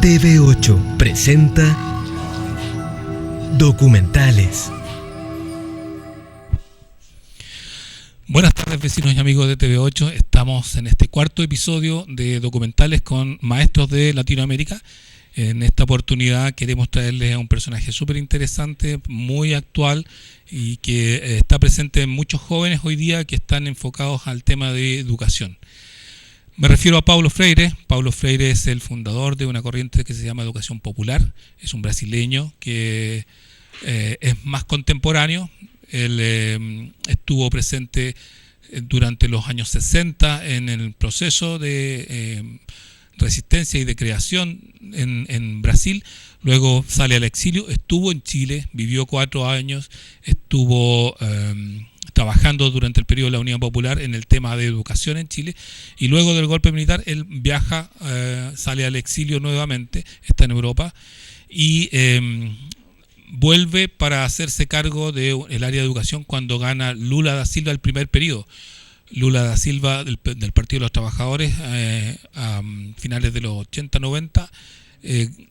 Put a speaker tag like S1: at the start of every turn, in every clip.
S1: TV8 presenta Documentales.
S2: Buenas tardes, vecinos y amigos de TV8. Estamos en este cuarto episodio de Documentales con maestros de Latinoamérica. En esta oportunidad queremos traerles a un personaje súper interesante, muy actual y que está presente en muchos jóvenes hoy día que están enfocados al tema de educación. Me refiero a Paulo Freire. Paulo Freire es el fundador de una corriente que se llama Educación Popular. Es un brasileño que es más contemporáneo. Él estuvo presente durante los años 60 en el proceso de resistencia y de creación en Brasil. Luego sale al exilio, estuvo en Chile, vivió 4 años, estuvo trabajando durante el periodo de la Unión Popular en el tema de educación en Chile, y luego del golpe militar él viaja, sale al exilio nuevamente, está en Europa, y vuelve para hacerse cargo del área de educación cuando gana Lula da Silva el primer periodo. Lula da Silva del Partido de los Trabajadores a finales de los 80-90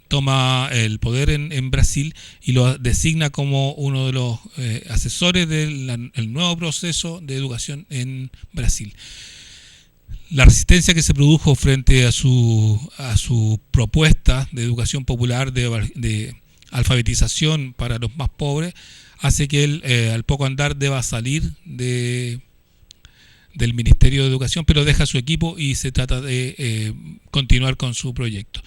S2: toma el poder en Brasil y lo designa como uno de los asesores del nuevo proceso de educación en Brasil. La resistencia que se produjo frente a su propuesta de educación popular, de alfabetización para los más pobres, hace que él al poco andar deba salir del Ministerio de Educación, pero deja su equipo y se trata de continuar con su proyecto.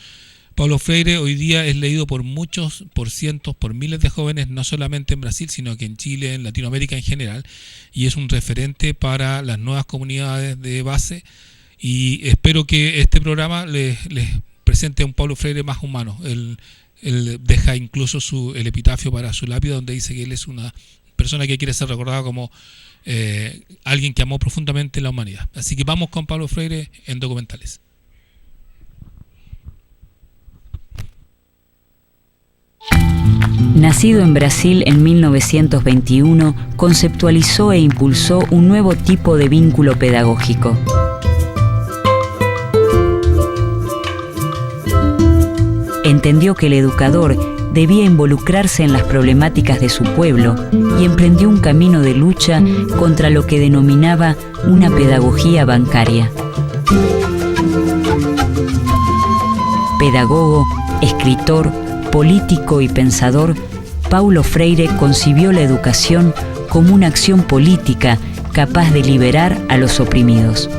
S2: Paulo Freire hoy día es leído por muchos, por cientos, por miles de jóvenes, no solamente en Brasil, sino que en Chile, en Latinoamérica en general, y es un referente para las nuevas comunidades de base, y espero que este programa les presente a un Paulo Freire más humano. Él deja incluso el epitafio para su lápida, donde dice que él es una persona que quiere ser recordada como alguien que amó profundamente la humanidad. Así que vamos con Paulo Freire en Documentales.
S3: Nacido en Brasil en 1921, conceptualizó e impulsó un nuevo tipo de vínculo pedagógico. Entendió que el educador debía involucrarse en las problemáticas de su pueblo y emprendió un camino de lucha contra lo que denominaba una pedagogía bancaria. Pedagogo, escritor, político y pensador, Paulo Freire concibió la educación como una acción política capaz de liberar a los oprimidos.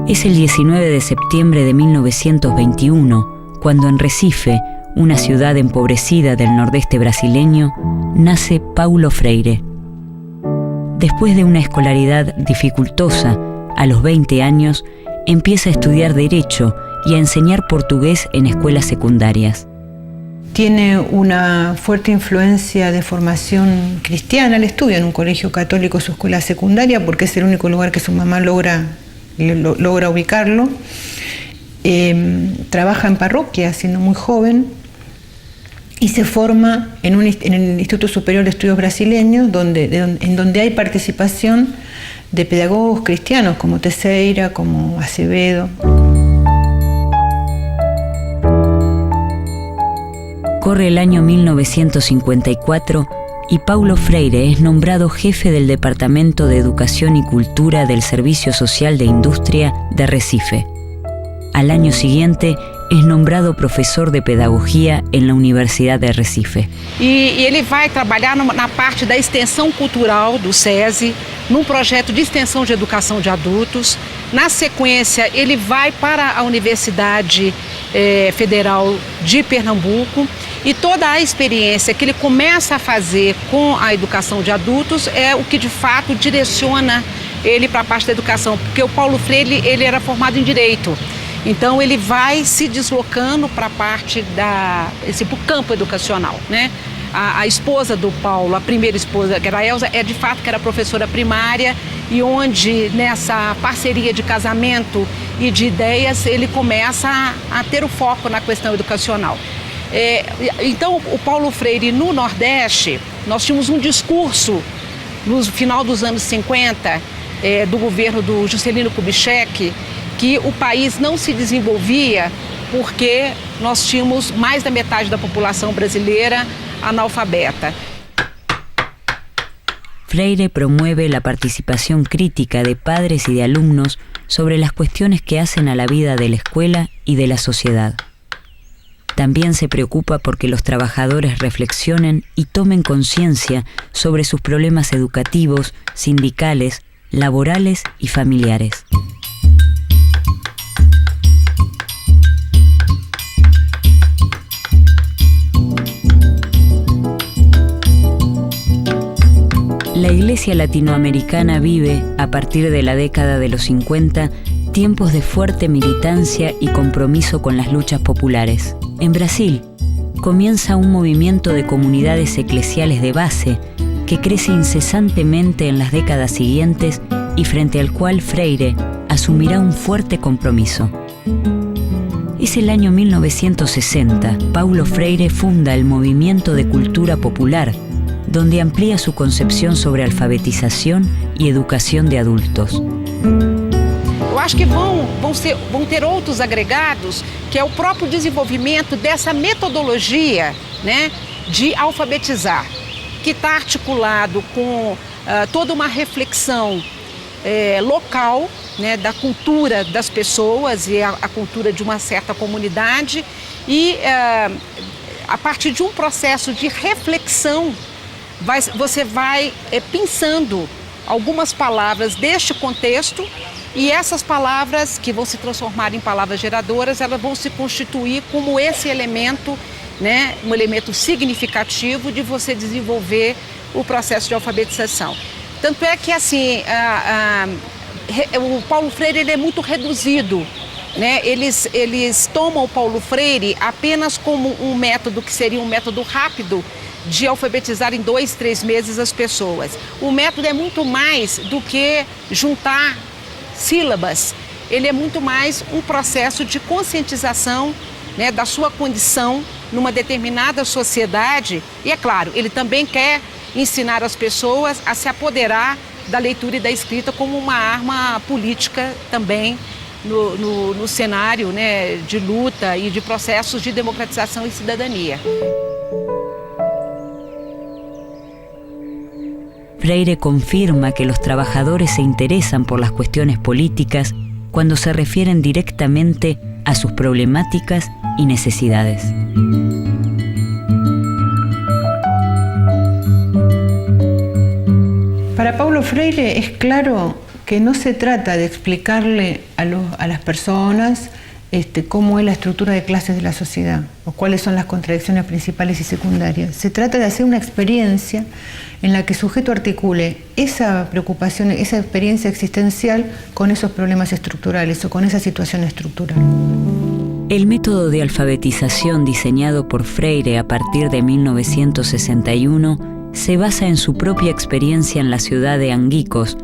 S3: Es el 19 de septiembre de 1921, cuando en Recife, una ciudad empobrecida del nordeste brasileño, nace Paulo Freire. Después de una escolaridad dificultosa, a los 20 años, empieza a estudiar Derecho y a enseñar portugués en escuelas secundarias.
S4: Tiene una fuerte influencia de formación cristiana. Él estudia en un colegio católico su escuela secundaria porque es el único lugar que su mamá logra ubicarlo. Trabaja en parroquia siendo muy joven y se forma en el Instituto Superior de Estudios Brasileños, en donde hay participación de pedagogos cristianos como Teixeira, como Acevedo.
S3: Corre el año 1954 y Paulo Freire es nombrado jefe del Departamento de Educación y Cultura del Servicio Social de Industria de Recife. Al año siguiente es nombrado profesor de Pedagogía en la Universidad de Recife.
S5: E ele vai trabalhar na parte da extensão cultural do SESI, num projeto de extensão de educação de adultos. Na sequência, ele vai para a Universidade Federal de Pernambuco E toda a experiência que ele começa a fazer com a educação de adultos é o que de fato direciona ele para a parte da educação, porque o Paulo Freire ele era formado em Direito. Então ele vai se deslocando para a parte para o campo educacional, né? A esposa do Paulo, a primeira esposa, que era a Elza, de fato que era professora primária, e onde nessa parceria de casamento e de ideias ele começa a ter o foco na questão educacional. Então o Paulo Freire no Nordeste, nós tínhamos um discurso no final dos anos 50 do governo do Juscelino Kubitschek, que o país não se desenvolvia porque nós tínhamos mais da metade da população brasileira analfabeta.
S3: Freire promueve la participación crítica de padres y de alumnos sobre las cuestiones que hacen a la vida de la escuela y de la sociedad. También se preocupa porque los trabajadores reflexionen y tomen conciencia sobre sus problemas educativos, sindicales, laborales y familiares. La Iglesia latinoamericana vive, a partir de la década de los 50, tiempos de fuerte militancia y compromiso con las luchas populares. En Brasil, comienza un movimiento de comunidades eclesiales de base que crece incesantemente en las décadas siguientes y frente al cual Freire asumirá un fuerte compromiso. Es el año 1960. Paulo Freire funda el Movimiento de Cultura Popular, donde amplía su concepción sobre alfabetización y educación de adultos.
S5: Eu acho que vão ter outros agregados, que é o próprio desenvolvimento dessa metodologia, né, de alfabetizar, que está articulado com toda uma reflexão local, né, da cultura das pessoas e a cultura de uma certa comunidade, e a partir de um processo de reflexão você vai pensando algumas palavras deste contexto, e essas palavras que vão se transformar em palavras geradoras, elas vão se constituir como esse elemento, né, um elemento significativo de você desenvolver o processo de alfabetização. Tanto é que assim, o Paulo Freire ele é muito reduzido, né? Eles tomam o Paulo Freire apenas como um método que seria um método rápido de alfabetizar em 2, 3 meses as pessoas. O método é muito mais do que juntar sílabas, ele é muito mais um processo de conscientização, né, da sua condição numa determinada sociedade, e é claro, ele também quer ensinar as pessoas a se apoderar da leitura e da escrita como uma arma política também no cenário, né, de luta e de processos de democratização e cidadania.
S3: Freire confirma que los trabajadores se interesan por las cuestiones políticas cuando se refieren directamente a sus problemáticas y necesidades.
S4: Para Paulo Freire es claro que no se trata de explicarle a las personas cómo es la estructura de clases de la sociedad o cuáles son las contradicciones principales y secundarias. Se trata de hacer una experiencia en la que el sujeto articule esa preocupación, esa experiencia existencial con esos problemas estructurales o con esa situación estructural.
S3: El método de alfabetización diseñado por Freire a partir de 1961 se basa en su propia experiencia en la ciudad de Anguicos,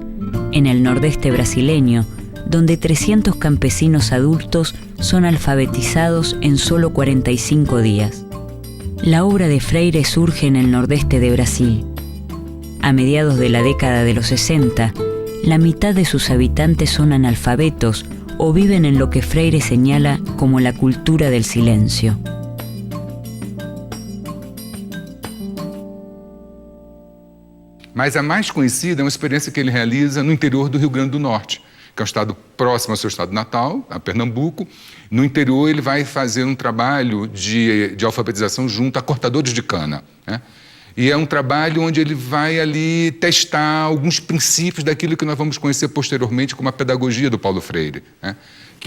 S3: en el nordeste brasileño, donde 300 campesinos adultos son alfabetizados en solo 45 días. La obra de Freire surge en el nordeste de Brasil. A mediados de la década de los 60, la mitad de sus habitantes son analfabetos o viven en lo que Freire señala como la cultura del silencio.
S6: Mas a mais conhecida é uma experiência que ele realiza no interior do Rio Grande do Norte, que é um estado próximo ao seu estado natal, a Pernambuco. No interior ele vai fazer um trabalho de alfabetização junto a cortadores de cana, né? E é um trabalho onde ele vai ali testar alguns princípios daquilo que nós vamos conhecer posteriormente como a pedagogia do Paulo Freire, né?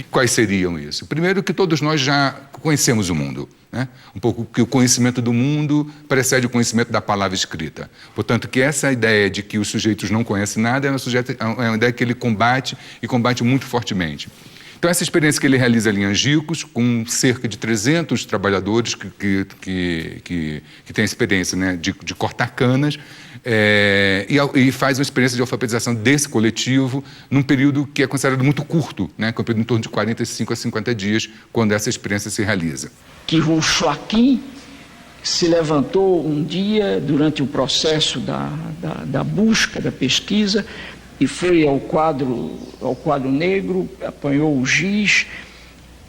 S6: Quais seriam isso? Primeiro, que todos nós já conhecemos o mundo, né? Um pouco que o conhecimento do mundo precede o conhecimento da palavra escrita. Portanto, que essa ideia de que os sujeitos não conhecem nada é uma ideia que ele combate e combate muito fortemente. Então, essa experiência que ele realiza ali em Angicos, com cerca de 300 trabalhadores que têm a experiência, né, de cortar canas, e faz uma experiência de alfabetização desse coletivo num período que é considerado muito curto, né, que é um período em torno de 45 a 50 dias, quando essa experiência se realiza.
S7: Que o Joaquim se levantou um dia, durante o processo da busca, da pesquisa, e foi ao quadro negro, apanhou o giz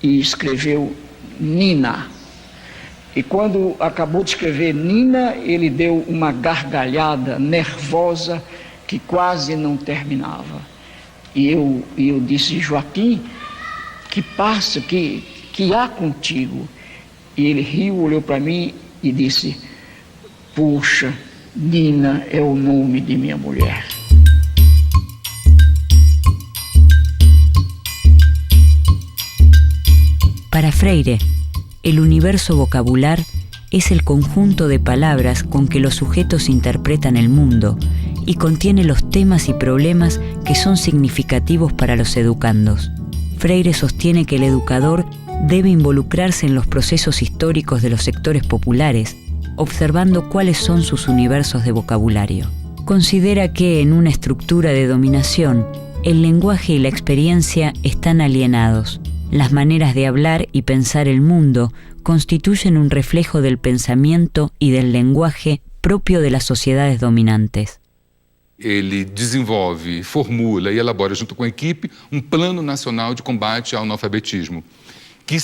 S7: e escreveu Nina. E quando acabou de escrever Nina, ele deu uma gargalhada nervosa que quase não terminava. E eu disse: Joaquim, que passa, que há contigo? E ele riu, olhou para mim e disse: puxa, Nina é o nome de minha mulher.
S3: Para Freire, el universo vocabular es el conjunto de palabras con que los sujetos interpretan el mundo y contiene los temas y problemas que son significativos para los educandos. Freire sostiene que el educador debe involucrarse en los procesos históricos de los sectores populares, observando cuáles son sus universos de vocabulario. Considera que en una estructura de dominación, el lenguaje y la experiencia están alienados. Las maneras de hablar y pensar el mundo constituyen un reflejo del pensamiento y del lenguaje propio de las sociedades dominantes.
S6: Ele desenvolve, formula e elabora junto com a equipe plano nacional de combate ao analfabetismo, que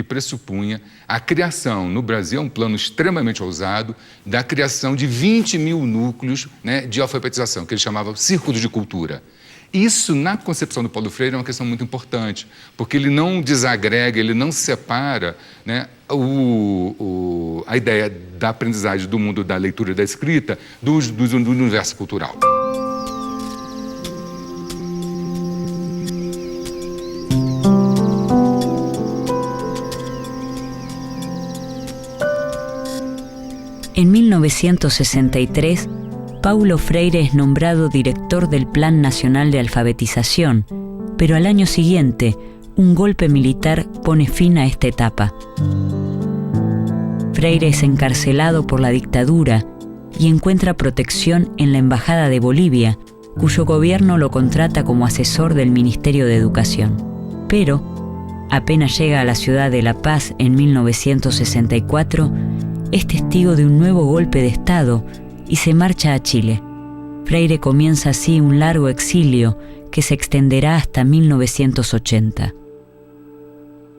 S6: pressupunha a criação, no Brasil, um plano extremamente ousado, da criação de 20 mil núcleos, né, de alfabetização, que ele chamava Círculos de Cultura. Isso, na concepção do Paulo Freire, é uma questão muito importante, porque ele não desagrega, ele não separa, né, a ideia da aprendizagem do mundo da leitura e da escrita do universo cultural.
S3: En 1963, Paulo Freire es nombrado director del Plan Nacional de Alfabetización, pero al año siguiente, un golpe militar pone fin a esta etapa. Freire es encarcelado por la dictadura y encuentra protección en la Embajada de Bolivia, cuyo gobierno lo contrata como asesor del Ministerio de Educación. Pero, apenas llega a la ciudad de La Paz en 1964, es testigo de un nuevo golpe de Estado y se marcha a Chile. Freire comienza así un largo exilio que se extenderá hasta 1980.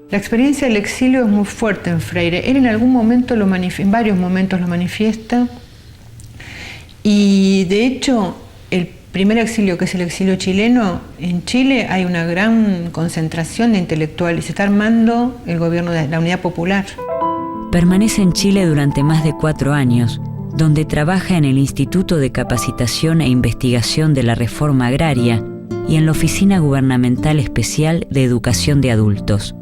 S4: La experiencia del exilio es muy fuerte en Freire. Él en algún momento en varios momentos lo manifiesta, y de hecho el primer exilio, que es el exilio chileno, en Chile hay una gran concentración de intelectuales, se está armando el gobierno de la Unidad Popular.
S3: Permanece en Chile durante más de 4 años, donde trabaja en el Instituto de Capacitación e Investigación de la Reforma Agraria y en la Oficina Gubernamental Especial de Educación de Adultos.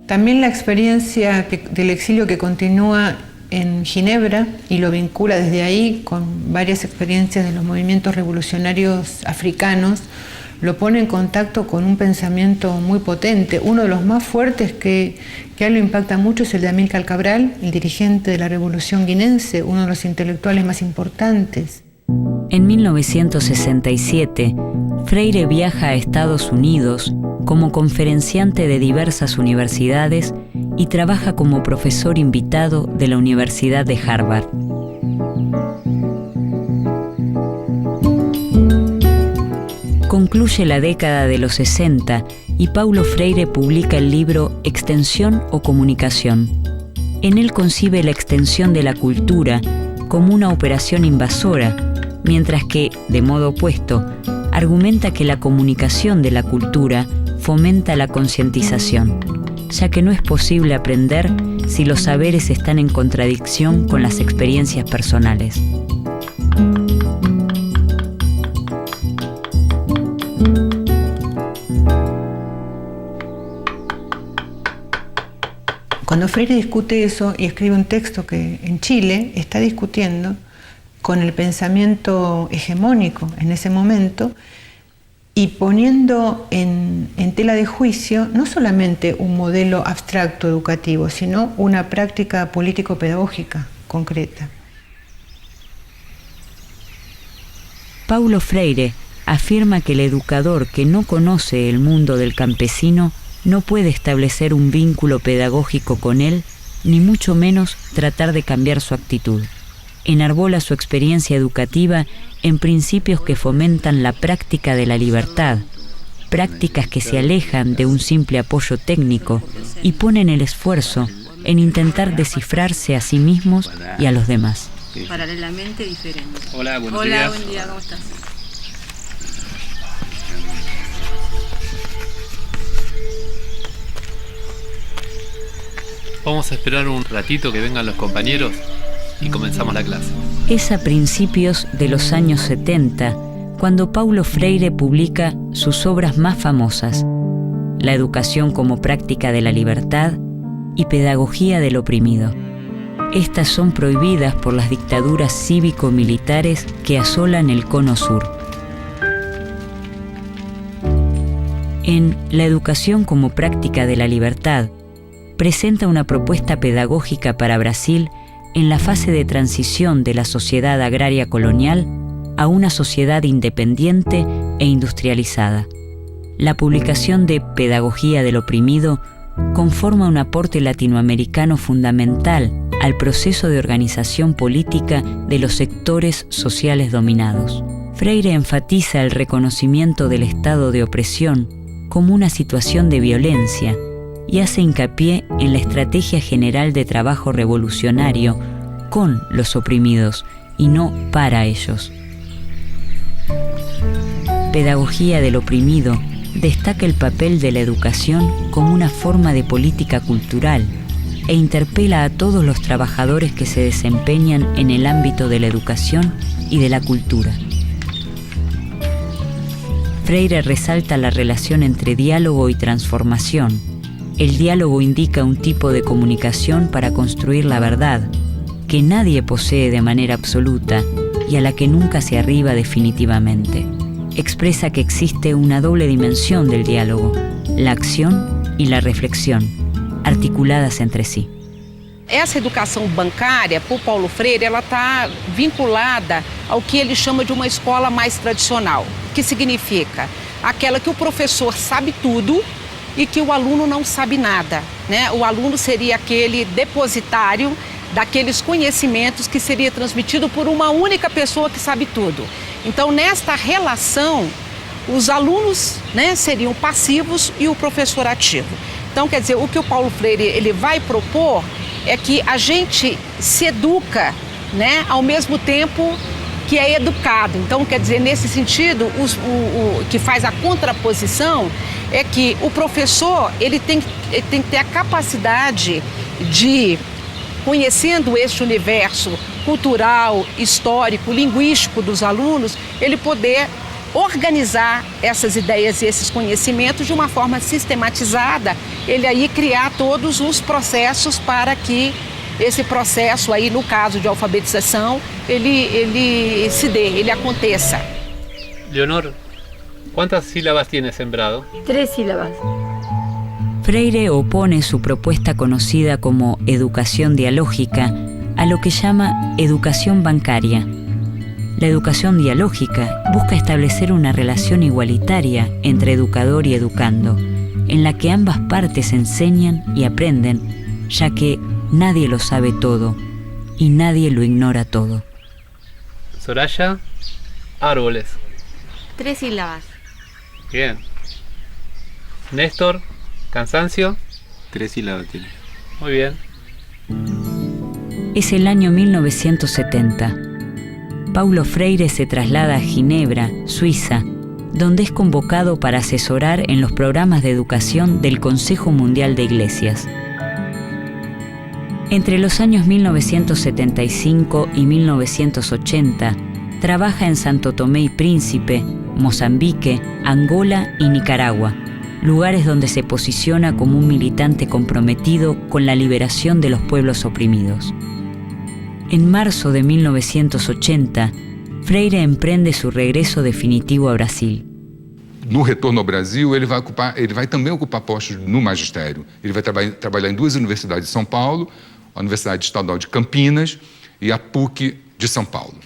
S4: También la experiencia del exilio que continúa en Ginebra y lo vincula desde ahí con varias experiencias de los movimientos revolucionarios africanos, lo pone en contacto con un pensamiento muy potente. Uno de los más fuertes que a él lo impacta mucho es el de Amílcar Cabral, el dirigente de la Revolución Guinense, uno de los intelectuales más importantes.
S3: En 1967, Freire viaja a Estados Unidos como conferenciante de diversas universidades y trabaja como profesor invitado de la Universidad de Harvard. Concluye la década de los 60 y Paulo Freire publica el libro Extensión o Comunicación. En él concibe la extensión de la cultura como una operación invasora, mientras que, de modo opuesto, argumenta que la comunicación de la cultura fomenta la concientización, ya que no es posible aprender si los saberes están en contradicción con las experiencias personales.
S4: Cuando Freire discute eso y escribe un texto que en Chile está discutiendo con el pensamiento hegemónico en ese momento y poniendo en tela de juicio no solamente un modelo abstracto educativo, sino una práctica político-pedagógica concreta.
S3: Paulo Freire afirma que el educador que no conoce el mundo del campesino no puede establecer un vínculo pedagógico con él, ni mucho menos tratar de cambiar su actitud. Enarbola su experiencia educativa en principios que fomentan la práctica de la libertad, prácticas que se alejan de un simple apoyo técnico y ponen el esfuerzo en intentar descifrarse a sí mismos y a los demás.
S8: Paralelamente diferente.
S9: Hola, buenos días.
S8: Hola, buen día, ¿cómo estás?
S9: Vamos a esperar un ratito que vengan los compañeros y comenzamos la clase.
S3: Es a principios de los años 70 cuando Paulo Freire publica sus obras más famosas: La educación como práctica de la libertad y Pedagogía del oprimido. Estas son prohibidas por las dictaduras cívico-militares que asolan el Cono Sur. En La educación como práctica de la libertad, presenta una propuesta pedagógica para Brasil en la fase de transición de la sociedad agraria colonial a una sociedad independiente e industrializada. La publicación de Pedagogía del oprimido conforma un aporte latinoamericano fundamental al proceso de organización política de los sectores sociales dominados. Freire enfatiza el reconocimiento del estado de opresión como una situación de violencia y hace hincapié en la estrategia general de trabajo revolucionario con los oprimidos y no para ellos. Pedagogía del oprimido destaca el papel de la educación como una forma de política cultural e interpela a todos los trabajadores que se desempeñan en el ámbito de la educación y de la cultura. Freire resalta la relación entre diálogo y transformación. El diálogo indica un tipo de comunicación para construir la verdad, que nadie posee de manera absoluta y a la que nunca se arriba definitivamente. Expresa que existe una doble dimensión del diálogo, la acción y la reflexión, articuladas entre sí.
S5: Essa educação bancária, por Paulo Freire, ela está vinculada ao que ele chama de uma escola mais tradicional, que significa aquela que o professor sabe tudo e que o aluno não sabe nada, né? O aluno seria aquele depositário daqueles conhecimentos que seria transmitido por uma única pessoa que sabe tudo. Então, nesta relação, os alunos, né, seriam passivos e o professor ativo. Então, quer dizer, o que o Paulo Freire ele vai propor é que a gente se educa, né, ao mesmo tempo que é educado. Então, quer dizer, nesse sentido, o que faz a contraposição é que o professor ele tem que ter a capacidade de, conhecendo este universo cultural, histórico, linguístico dos alunos, ele poder organizar essas ideias e esses conhecimentos de uma forma sistematizada, ele aí criar todos os processos para que esse processo aí, no caso de alfabetização, ele se dê, ele aconteça.
S9: Leonor, ¿cuántas sílabas tiene sembrado?
S8: 3 sílabas.
S3: Freire opone su propuesta conocida como educación dialógica a lo que llama educación bancaria. La educación dialógica busca establecer una relación igualitaria entre educador y educando, en la que ambas partes enseñan y aprenden, ya que nadie lo sabe todo y nadie lo ignora todo.
S9: Soraya, árboles.
S8: 3 sílabas.
S9: Bien. Néstor, cansancio.
S10: 3 sílabas tiene.
S9: Muy bien.
S3: Es el año 1970. Paulo Freire se traslada a Ginebra, Suiza, donde es convocado para asesorar en los programas de educación del Consejo Mundial de Iglesias. Entre los años 1975 y 1980, trabaja en Santo Tomé y Príncipe, Mozambique, Angola y Nicaragua, lugares donde se posiciona como un militante comprometido con la liberación de los pueblos oprimidos. En marzo de 1980, Freire emprende su regreso definitivo a Brasil.
S6: No retorno ao Brasil, ele vai também ocupar postos no magistério. Ele vai trabalhar em duas universidades de São Paulo, a Universidade Estadual de Campinas e a PUC de São Paulo.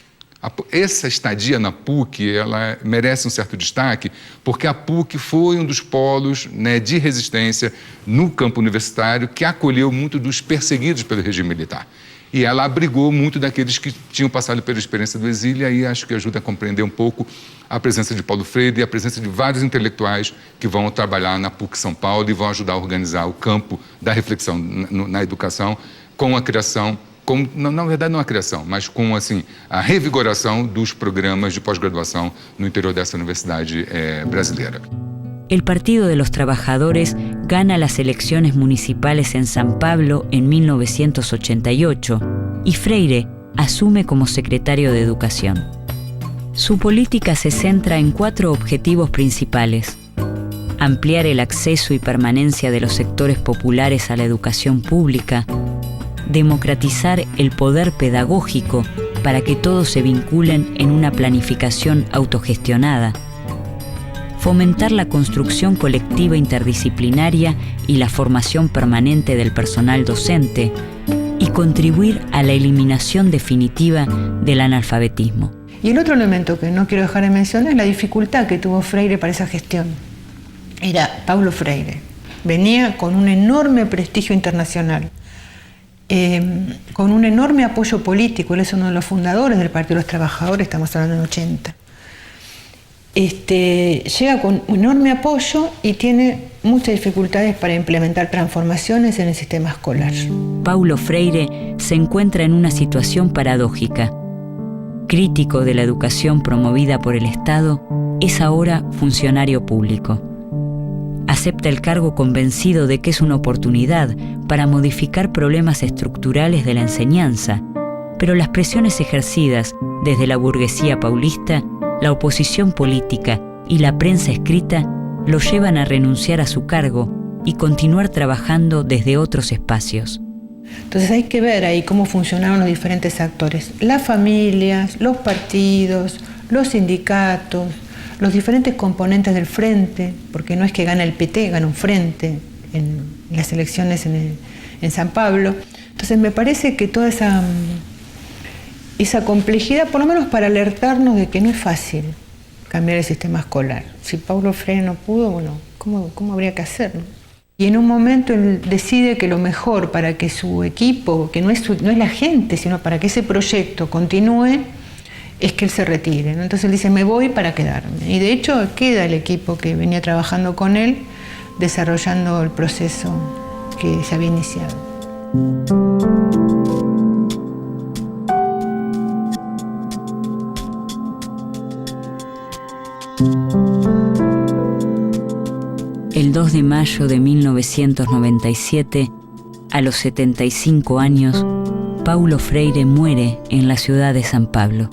S6: Essa estadia na PUC, ela merece um certo destaque, porque a PUC foi um dos polos, né, de resistência no campo universitário que acolheu muito dos perseguidos pelo regime militar. E ela abrigou muito daqueles que tinham passado pela experiência do exílio, e aí acho que ajuda a compreender um pouco a presença de Paulo Freire e a presença de vários intelectuais que vão trabalhar na PUC São Paulo e vão ajudar a organizar o campo da reflexão na educação com a criação, na verdade não a criação, mas com assim, a revigoração dos programas de pós-graduação no interior dessa universidade brasileira.
S3: El Partido de los Trabajadores gana las elecciones municipales en San Pablo en 1988 y Freire asume como secretario de Educación. Su política se centra en 4 objetivos principales: ampliar el acceso y permanencia de los sectores populares a la educación pública, democratizar el poder pedagógico para que todos se vinculen en una planificación autogestionada, fomentar la construcción colectiva interdisciplinaria y la formación permanente del personal docente y contribuir a la eliminación definitiva del analfabetismo.
S4: Y el otro elemento que no quiero dejar de mencionar es la dificultad que tuvo Freire para esa gestión. Era Paulo Freire. Venía con un enorme prestigio internacional, con un enorme apoyo político. Él es uno de los fundadores del Partido de los Trabajadores, estamos hablando en 80. Llega con enorme apoyo y tiene muchas dificultades para implementar transformaciones en el sistema escolar.
S3: Paulo Freire se encuentra en una situación paradójica. Crítico de la educación promovida por el Estado, es ahora funcionario público. Acepta el cargo convencido de que es una oportunidad para modificar problemas estructurales de la enseñanza, pero las presiones ejercidas desde la burguesía paulista, la oposición política y la prensa escrita lo llevan a renunciar a su cargo y continuar trabajando desde otros espacios.
S4: Entonces hay que ver ahí cómo funcionaron los diferentes actores, las familias, los partidos, los sindicatos, los diferentes componentes del frente, porque no es que gana el PT, gana un frente en las elecciones en San Pablo. Entonces me parece que toda esa complejidad, por lo menos para alertarnos de que no es fácil cambiar el sistema escolar. Si Paulo Freire no pudo, bueno, ¿cómo habría que hacerlo? Y en un momento él decide que lo mejor para que su equipo, que no es la gente, sino para que ese proyecto continúe, es que él se retire, ¿no? Entonces él dice, me voy para quedarme. Y de hecho queda el equipo que venía trabajando con él, desarrollando el proceso que se había iniciado.
S3: El 2 de mayo de 1997, a los 75 años, Paulo Freire muere en la ciudad de San Pablo.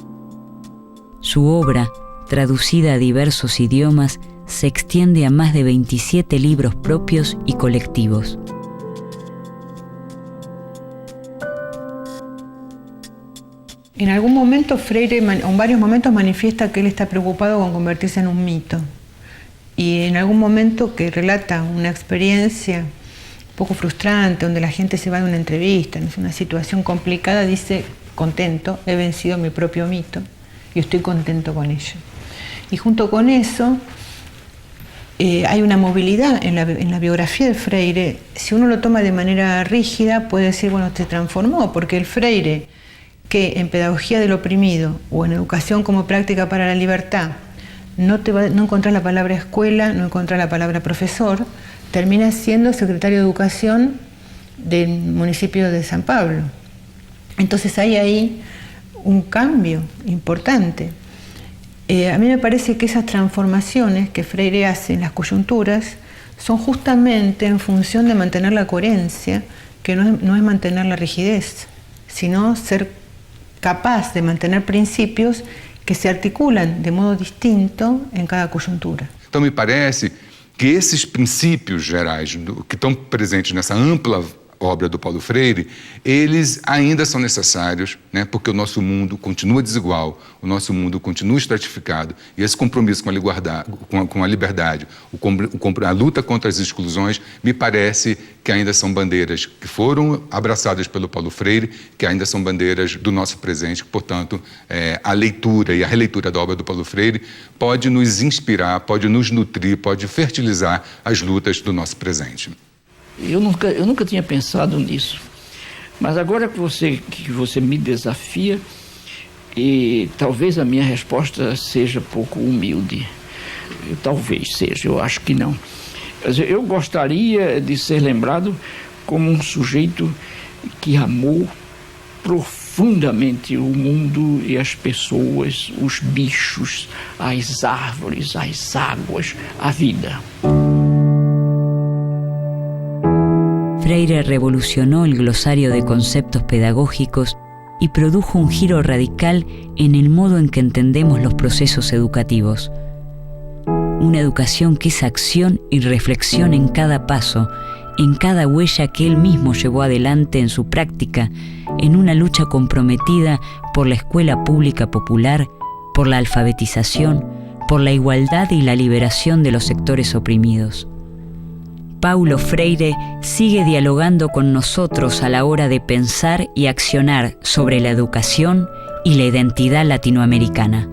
S3: Su obra, traducida a diversos idiomas, se extiende a más de 27 libros propios y colectivos.
S4: En algún momento Freire, en varios momentos, manifiesta que él está preocupado con convertirse en un mito. Y en algún momento que relata una experiencia un poco frustrante, donde la gente se va de una entrevista, es una situación complicada, dice, contento, he vencido mi propio mito y estoy contento con ello. Y junto con eso hay una movilidad en la biografía de Freire. Si uno lo toma de manera rígida, puede decir, bueno, se transformó, porque el Freire, que en pedagogía del oprimido o en educación como práctica para la libertad no encontrás la palabra escuela, no encontrás la palabra profesor, termina siendo secretario de Educación del municipio de San Pablo. Entonces hay ahí un cambio importante. A mí me parece que esas transformaciones que Freire hace en las coyunturas son justamente en función de mantener la coherencia, que no es mantener la rigidez, sino ser capaz de mantener principios que se articulan de modo distinto en cada coyuntura.
S6: Então me parece que esses princípios gerais que estão presentes nessa ampla obra do Paulo Freire, eles ainda são necessários, né, porque o nosso mundo continua desigual, o nosso mundo continua estratificado, e esse compromisso com a liberdade, a luta contra as exclusões, me parece que ainda são bandeiras que foram abraçadas pelo Paulo Freire, que ainda são bandeiras do nosso presente, portanto, a leitura e a releitura da obra do Paulo Freire pode nos inspirar, pode nos nutrir, pode fertilizar as lutas do nosso presente.
S7: Eu nunca tinha pensado nisso, mas agora que você me desafia, e talvez a minha resposta seja pouco humilde, talvez seja, eu acho que não. Eu gostaria de ser lembrado como um sujeito que amou profundamente o mundo e as pessoas, os bichos, as árvores, as águas, a vida.
S3: Freire revolucionó el glosario de conceptos pedagógicos y produjo un giro radical en el modo en que entendemos los procesos educativos. Una educación que es acción y reflexión en cada paso, en cada huella que él mismo llevó adelante en su práctica, en una lucha comprometida por la escuela pública popular, por la alfabetización, por la igualdad y la liberación de los sectores oprimidos. Paulo Freire sigue dialogando con nosotros a la hora de pensar y accionar sobre la educación y la identidad latinoamericana.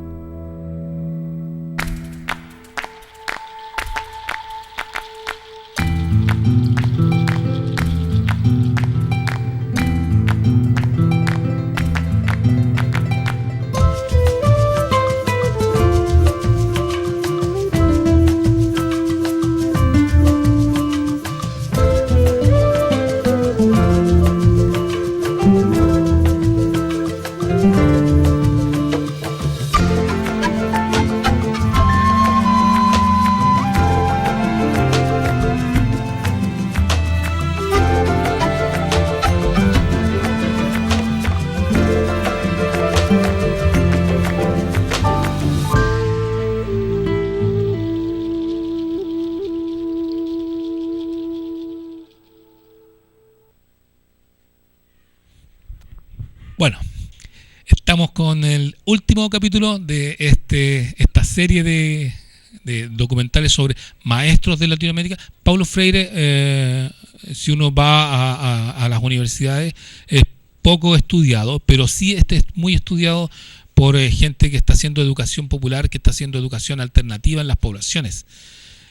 S2: Bueno, estamos con el último capítulo de esta serie de documentales sobre maestros de Latinoamérica. Paulo Freire, si uno va a las universidades, es poco estudiado, pero sí es muy estudiado por gente que está haciendo educación popular, que está haciendo educación alternativa en las poblaciones.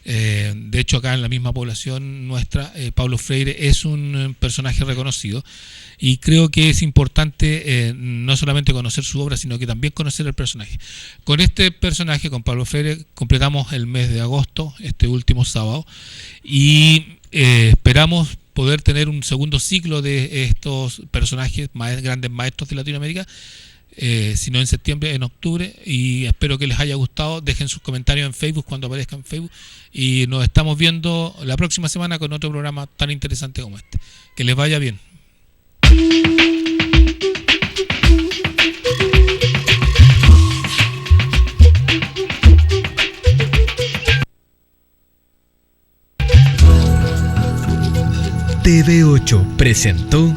S2: De hecho, acá en la misma población nuestra, Paulo Freire es un personaje reconocido, y creo que es importante no solamente conocer su obra, sino que también conocer el personaje. Con este personaje, con Paulo Freire, completamos el mes de agosto, este último sábado, y esperamos poder tener un segundo ciclo de estos personajes, grandes maestros de Latinoamérica, si no en septiembre, en octubre, y espero que les haya gustado. Dejen sus comentarios en Facebook cuando aparezca en Facebook, y nos estamos viendo la próxima semana con otro programa tan interesante como este. Que les vaya bien.
S1: TV8 presentó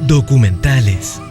S1: Documentales.